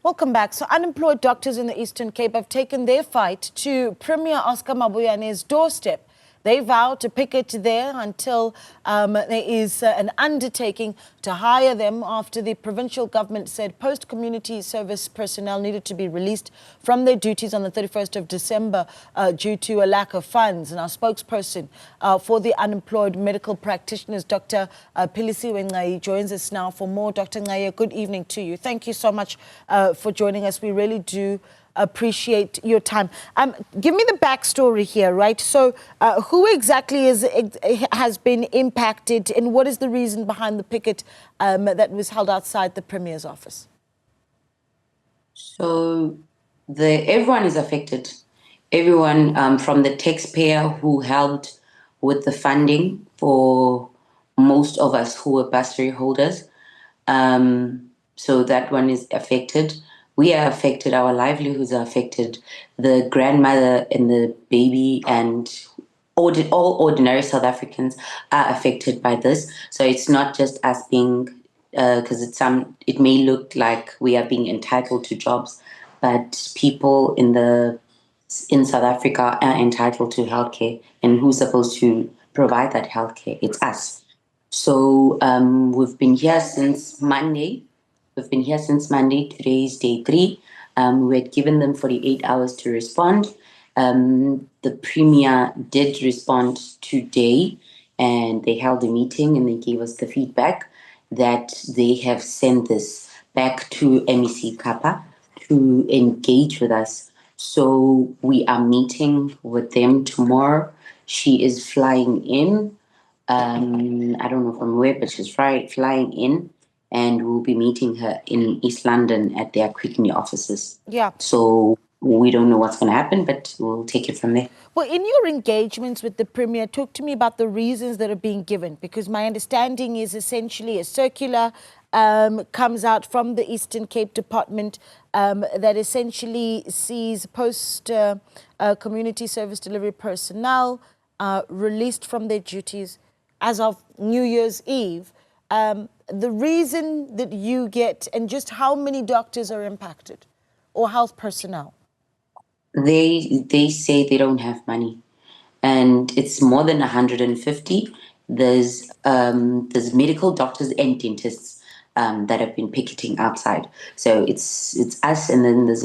Welcome back. So unemployed doctors in the Eastern Cape have taken their fight to Premier Oscar Mabuyane's doorstep. They vow to picket there until there is an undertaking to hire them after the provincial government said post-community service personnel needed to be released from their duties on the 31st of December due to a lack of funds. And our spokesperson for the unemployed medical practitioners, Dr Philisiwe Ngcai, joins us now for more. Dr. Ngcai, good evening to you. Thank you so much for joining us. We really do appreciate your time. Give me the backstory here, right? So who exactly has been impacted, and what is the reason behind the picket that was held outside the Premier's office? So everyone is affected. Everyone from the taxpayer who helped with the funding for most of us who were bursary holders. So that one is affected. We are affected, our livelihoods are affected, the grandmother and the baby and all ordinary South Africans are affected by this. So it's not just us being, because it may look like we are being entitled to jobs, but people in South Africa are entitled to healthcare, and who's supposed to provide that healthcare? It's us. So we've been here since Monday. Today is day 3. We had given them 48 hours to respond. The Premier did respond today, and they held a meeting and they gave us the feedback that they have sent this back to MEC Kappa to engage with us. So we are meeting with them tomorrow. She is flying in. I don't know from where, but she's flying in. And we'll be meeting her in East London at their Quickney offices. Yeah. So we don't know what's going to happen, but we'll take it from there. Well, in your engagements with the Premier, talk to me about the reasons that are being given, because my understanding is essentially a circular comes out from the Eastern Cape Department that essentially sees post-community service delivery personnel released from their duties as of New Year's Eve. The reason that you get, and just how many doctors are impacted or health personnel? They say they don't have money, and it's more than 150. There's medical doctors and dentists that have been picketing outside. So it's us, and then there's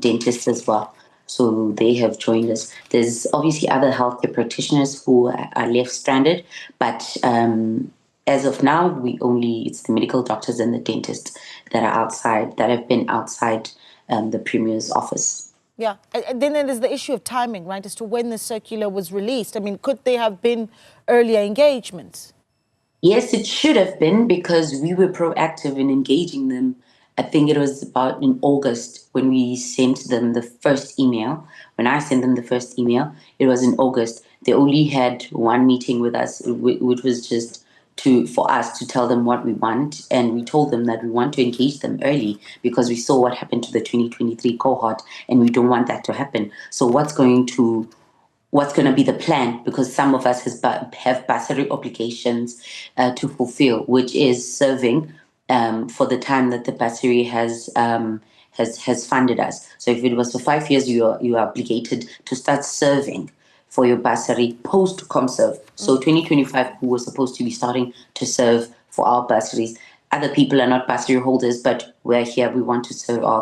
dentists as well. So they have joined us. There's obviously other healthcare practitioners who are left stranded, but as of now, it's the medical doctors and the dentists that are outside, that have been outside the Premier's office. Yeah, and then there's the issue of timing, right, as to when the circular was released. I mean, could there have been earlier engagements? Yes, it should have been, because we were proactive in engaging them. I think it was about in August when we sent them the first email. When I sent them the first email, it was in August. They only had one meeting with us, which was just for us to tell them what we want, and we told them that we want to engage them early because we saw what happened to the 2023 cohort, and we don't want that to happen. So what's going to be the plan? Because some of us have bursary obligations to fulfill, which is serving for the time that the bursary has funded us. So if it was for 5 years, you are obligated to start serving for your bursary post-ComServe. So 2025, we were supposed to be starting to serve for our bursaries. Other people are not bursary holders, but we're here. We want to serve our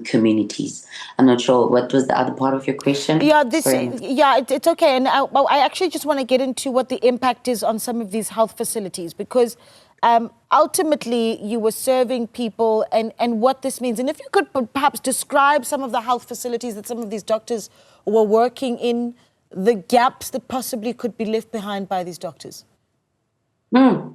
communities. I'm not sure, what was the other part of your question? Yeah, it's okay. And I actually just want to get into what the impact is on some of these health facilities, because ultimately you were serving people, and what this means. And if you could perhaps describe some of the health facilities that some of these doctors were working in, the gaps that possibly could be left behind by these doctors. Let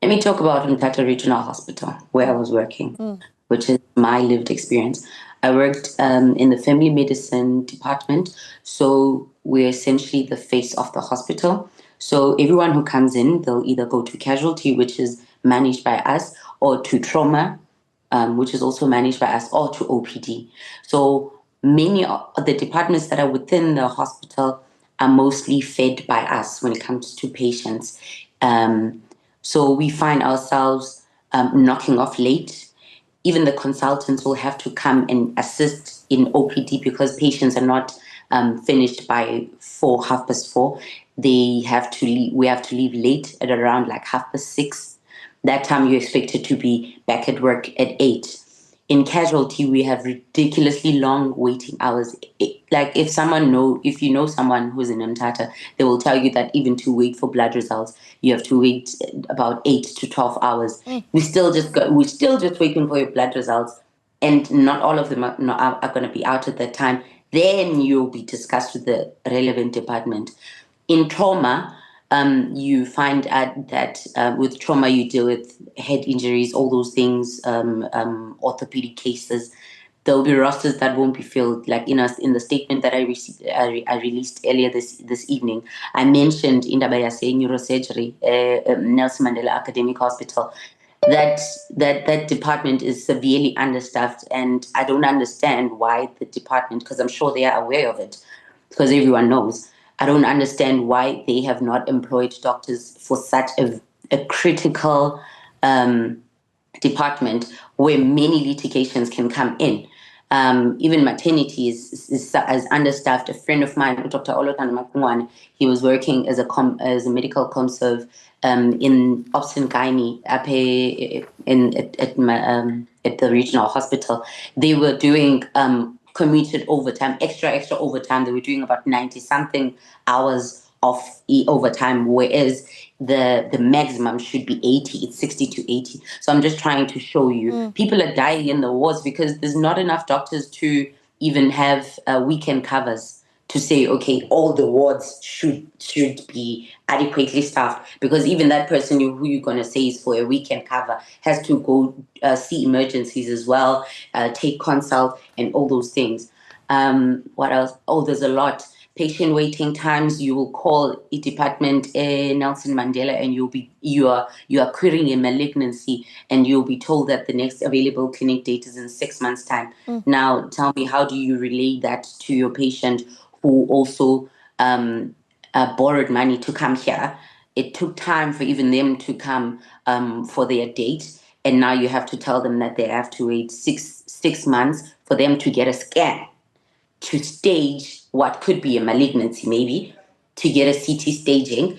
me talk about Mthatha Regional Hospital, where I was working, which is my lived experience. I worked in the family medicine department, so we're essentially the face of the hospital. So everyone who comes in, they'll either go to casualty, which is managed by us, or to trauma, which is also managed by us, or to OPD. So many of the departments that are within the hospital are mostly fed by us when it comes to patients. So we find ourselves knocking off late. Even the consultants will have to come and assist in OPD because patients are not finished by 4:30. They have to leave. We have to leave late at around like 6:30. That time you're expected to be back at work at 8. In casualty, we have ridiculously long waiting hours. Like if you know someone who's in Mthatha, they will tell you that even to wait for blood results, you have to wait about 8 to 12 hours. We're still just waiting for your blood results, and not all of them are going to be out at that time. Then you'll be discussed with the relevant department. In trauma, you find out that with trauma you deal with head injuries, all those things, orthopedic cases. There will be rosters that won't be filled. Like in the statement that I released earlier this evening, I mentioned in Dabayase neurosurgery, Nelson Mandela Academic Hospital. That department is severely understaffed, and I don't understand why the department, because I'm sure they are aware of it, because everyone knows. I don't understand why they have not employed doctors for such a critical department where many litigations can come in. Even maternity is understaffed. A friend of mine, Dr. Olotan Makungwane, he was working as a medical conserve in Ops and Gynae up at the regional hospital. They were doing commuted overtime, extra overtime. They were doing about 90 something hours of overtime, whereas the maximum should be 80. It's 60 to 80. So I'm just trying to show you people are dying in the wards because there's not enough doctors to even have weekend covers to say, okay, all the wards should be adequately staffed, because even that person who you're going to say is for a weekend cover has to go see emergencies as well, take consult and all those things. What else? Oh, there's a lot. Patient waiting times. You will call a department, Nelson Mandela, and you are querying a malignancy, and you'll be told that the next available clinic date is in 6 months' time. Now, tell me, how do you relay that to your patient who also borrowed money to come here? It took time for even them to come for their date, and now you have to tell them that they have to wait six months for them to get a scan to stage what could be a malignancy, maybe to get a CT staging.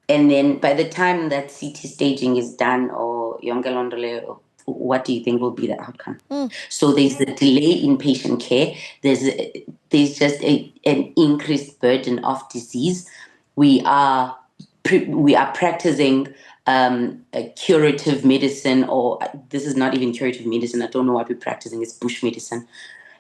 And then by the time that CT staging is done, or Yongelondole, what do you think will be the outcome? So there's a delay in patient care. There's just an increased burden of disease. We are practicing a curative medicine, or this is not even curative medicine. I don't know what we're practicing. It's bush medicine.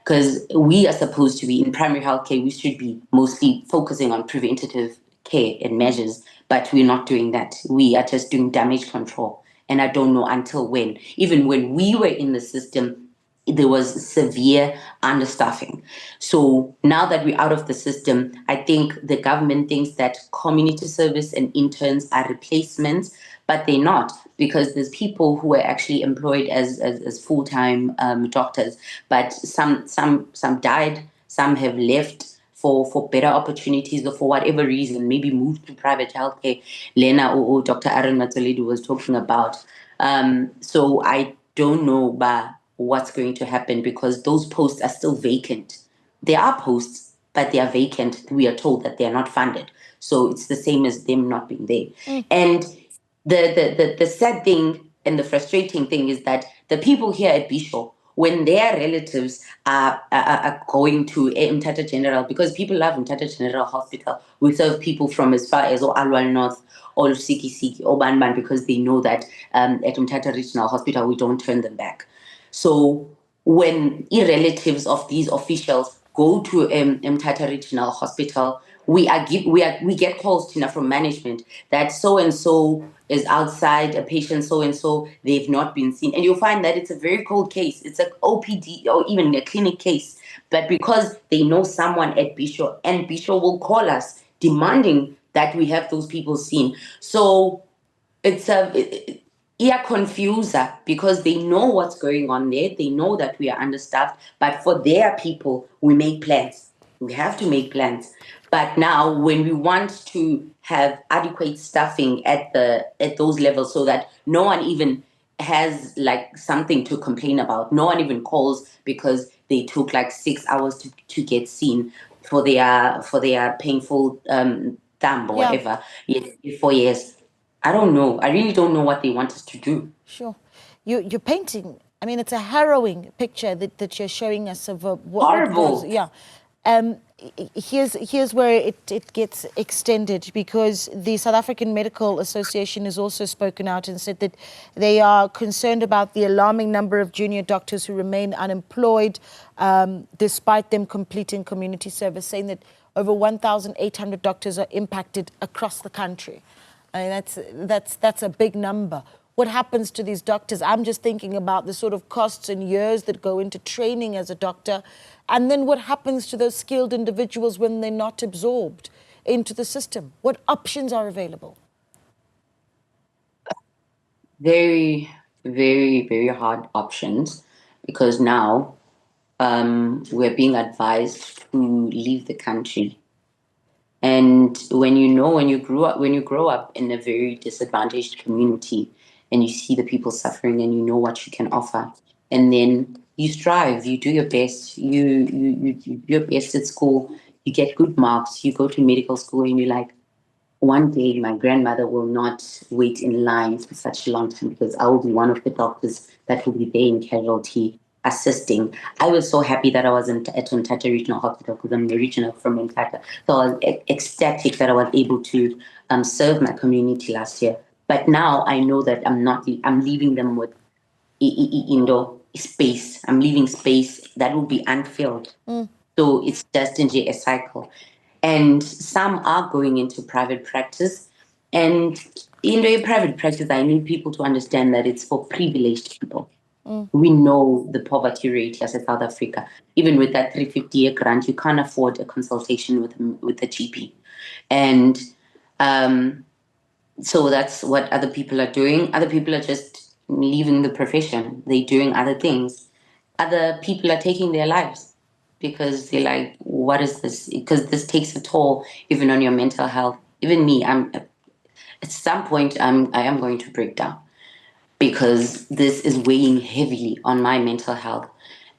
Because we are supposed to be in primary health care, we should be mostly focusing on preventative care and measures, but we're not doing that. We are just doing damage control. And I don't know until when. Even when we were in the system, there was severe understaffing. So now that we're out of the system, I think the government thinks that community service and interns are replacements, but they're not, because there's people who are actually employed as full-time doctors, but some died, some have left for better opportunities, or for whatever reason, maybe moved to private healthcare. Lena or Dr. Aaron Matsolidu was talking about. So I don't know what's going to happen, because those posts are still vacant. There are posts, but they are vacant. We are told that they are not funded. So it's the same as them not being there. And the sad thing and the frustrating thing is that the people here at Bisho, when their relatives are going to Mthatha General, because people love Mthatha General Hospital, we serve people from as far as Alwal North or Sikisiki or Banban, because they know that at Mthatha Regional Hospital, we don't turn them back. So when relatives of these officials go to Mthatha Regional Hospital, we get calls, Tina, from management that so and so is outside, a patient so and so, they've not been seen, and you'll find that it's a very cold case. It's an OPD or even a clinic case, but because they know someone at Bisho, and Bisho will call us demanding that we have those people seen. So it's a confuser, because they know what's going on there. They know that we are understaffed, but for their people, we make plans. We have to make plans. But now, when we want to have adequate staffing at those levels, so that no one even has like something to complain about. No one even calls because they took like 6 hours to get seen for their painful thumb or whatever. Yes, 4 years. I don't know. I really don't know what they want us to do. Sure. You're painting, I mean, it's a harrowing picture that you're showing us of what was, Horrible. yeah. Here's where it gets extended, because the South African Medical Association has also spoken out and said that they are concerned about the alarming number of junior doctors who remain unemployed despite them completing community service, saying that over 1,800 doctors are impacted across the country. I mean, that's a big number. What happens to these doctors? I'm just thinking about the sort of costs and years that go into training as a doctor. And then what happens to those skilled individuals when they're not absorbed into the system? What options are available? Very, very, very hard options, because now we're being advised to leave the country. And when you grow up in a very disadvantaged community, and you see the people suffering, and you know what you can offer, and then you strive, you do your best, you do your best at school, you get good marks, you go to medical school, and you're like, one day my grandmother will not wait in line for such a long time because I will be one of the doctors that will be there in casualty assisting. I was so happy that I was at Umtata Regional Hospital because I'm original from Umtata. So I was ecstatic that I was able to serve my community last year. But now I know that I'm leaving them with space. I'm leaving space that will be unfilled. So it's just a cycle. And some are going into private practice. And in private practice, I need people to understand that it's for privileged people. We know the poverty rate here in South Africa. Even with that 350 grant, you can't afford a consultation with a GP. And so that's what other people are doing. Other people are just leaving the profession. They're doing other things. Other people are taking their lives because they're like, what is this? Because this takes a toll even on your mental health. Even me, at some point I am going to break down, because this is weighing heavily on my mental health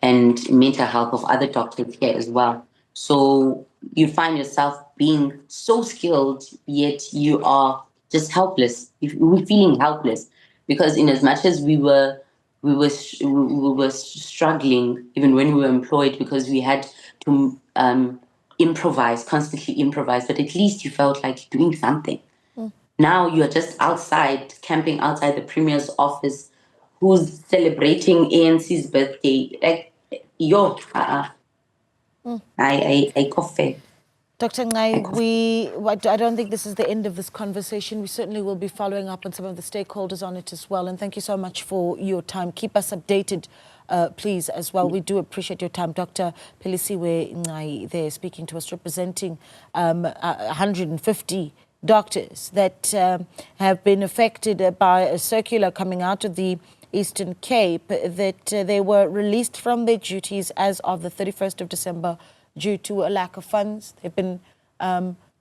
and mental health of other doctors here as well. So you find yourself being so skilled, yet you are just helpless. We're feeling helpless because, in as much as we were struggling even when we were employed, because we had to constantly improvise, but at least you felt like doing something. Now you're just outside, camping outside the Premier's office, who's celebrating ANC's birthday. Like, I coffee. Dr. Ngcai, I don't think this is the end of this conversation. We certainly will be following up on some of the stakeholders on it as well. And thank you so much for your time. Keep us updated, please, as well. We do appreciate your time. Dr. Philisiwe Ngcai there speaking to us, representing 150 doctors that have been affected by a circular coming out of the Eastern Cape that they were released from their duties as of the 31st of December due to a lack of funds. They've been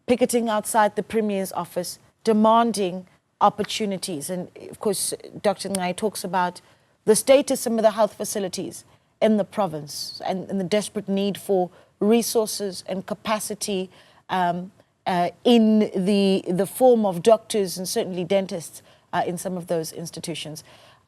picketing outside the Premier's office, demanding opportunities. And of course, Dr. Ngcai talks about the status of some of the health facilities in the province and the desperate need for resources and capacity in the form of doctors and certainly dentists in some of those institutions.